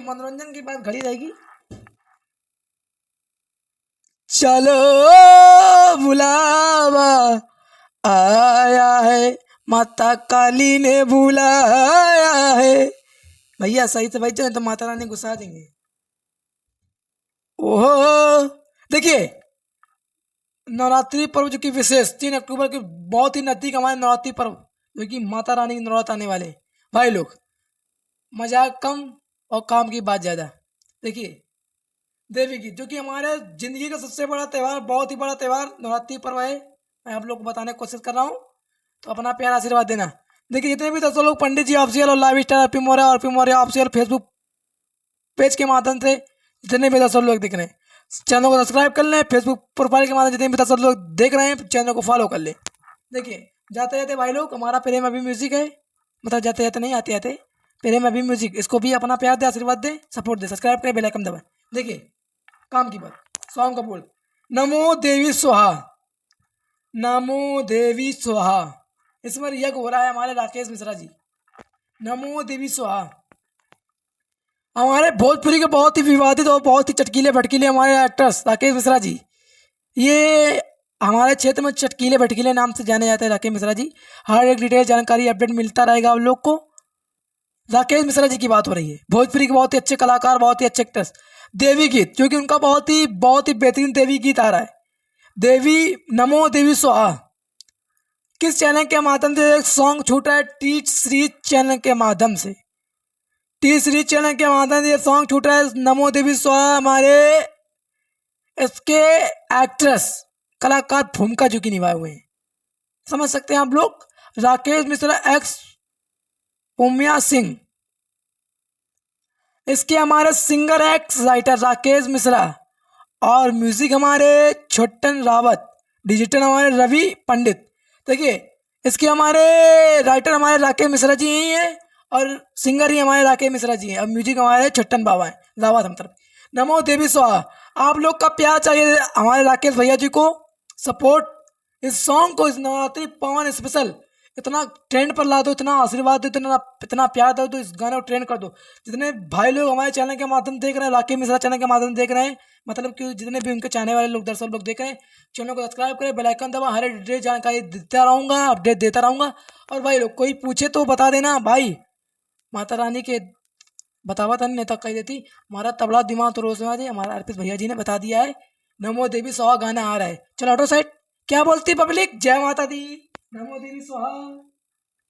मनोरंजन की बात घड़ी रहेगी। चलो बुलावा आया है, माता काली ने बुलाया है। भैया सही से बज जाए तो माता रानी गुस्सा देंगे। ओहो देखिए, नवरात्रि पर्व जो कि विशेष 3 अक्टूबर की बहुत ही नजदीक हमारे नवरात्रि पर्व जो कि माता रानी के नवरात्र आने वाले भाई लोग, मजाक कम और काम की बात ज़्यादा। देखिए देवी गीत जो कि हमारे जिंदगी का सबसे बड़ा त्यौहार, बहुत ही बड़ा त्यौहार नवरात्रि पर्व है। मैं आप लोग को बताने की कोशिश कर रहा हूँ, तो अपना प्यार आशीर्वाद देना। देखिए जितने भी दोस्तों लोग पंडित जी ऑफिशियल और लाइव स्टार अर्पी मौर्य और Arpi Maurya official Facebook page के माध्यम से जितने भी दोस्तों लोग देख रहे हैं, चैनल को सब्सक्राइब कर लें। फेसबुक प्रोफाइल के माध्यम से जितने भी दोस्तों लोग देख रहे हैं, चैनल को फॉलो कर लें। देखिए जाते जाते भाई लोग, हमारा प्रेम अभी म्यूजिक है, मतलब जाते जाते नहीं, आते आते प्रेम अभी म्यूजिक, इसको भी अपना प्यार दे, आशीर्वाद दे, सपोर्ट दे, सब्सक्राइब करें, बेल आइकन दबाएं। देखिए काम की बात, सॉन्ग का बोल, नमो देवी स्वाहा, नमो देवी स्वाहा। इसमें यज्ञ हो रहा है हमारे राकेश मिश्रा जी। नमो देवी स्वाहा हमारे भोजपुरी के बहुत ही विवादित और बहुत ही चटकीले भटकीले हमारे एक्टर्स राकेश मिश्रा जी, ये हमारे क्षेत्र में चटकीले भटकीले नाम से जाने जाते हैं राकेश मिश्रा जी। हर एक डिटेल जानकारी अपडेट मिलता रहेगा आप लोग को। राकेश मिश्रा जी की बात हो रही है, भोजपुरी के बहुत ही अच्छे कलाकार, बहुत ही अच्छे एक्टर्स। देवी गीत क्योंकि उनका बहुत ही बेहतरीन देवी गीत आ रहा है, देवी नमो देवी स्वाहा। किस चैनल के माध्यम से एक सॉन्ग छूटा है? टी सीरीज चैनल के माध्यम से, टी सीरीज चैनल के माध्यम से ये सॉन्ग छूटा है, नमो देवी स्वाहा। हमारे इसके एक्ट्रेस कलाकार भूमिका जो कि निभाए हुए हैं, समझ सकते हैं आप लोग, राकेश मिश्रा एक्स उमिया सिंह। इसके हमारे singer x writer Rakesh Mishra और म्यूजिक हमारे छोटन रावत, डिजिटल हमारे रवि पंडित। देखिए इसके हमारे राइटर हमारे राकेश मिश्रा जी ही हैं और सिंगर ही हमारे राकेश मिश्रा जी हैं और म्यूजिक हमारे छोटन बाबा हैं, रावत हम तरफ। नमो देवी स्वाहा, आप लोग का प्यार चाहिए हमारे राकेश भैया जी को, सपोर्ट इस सॉन्ग को, इस नवरात्रि पवन स्पेशल इतना ट्रेंड पर ला दो, इतना आशीर्वाद दो, इतना प्यार दो, तो इस गाने को ट्रेंड कर दो। जितने भाई लोग हमारे चैनल के माध्यम देख रहे हैं, राकेश मिश्रा चैनल के माध्यम देख रहे हैं, मतलब कि जितने भी उनके चाहने वाले लोग, दर्शक लोग देख रहे हैं, चैनल को सब्सक्राइब करें, बेल आइकन दबा, हर डिटेल जानकारी देता रहूँगा, अपडेट देता रहूँगा। और भाई लोग कोई पूछे तो बता देना भाई, माता रानी के बतावा था नेता कही देती, हमारा तबला दिमाग तो रोज जी हमारा अर्पित भैया जी ने बता दिया है। नमो देवी स्वाहा गाना आ रहा है, चलो ऑटो साइड। क्या बोलती पब्लिक? जय माता दी, नमो देवी स्वाहा।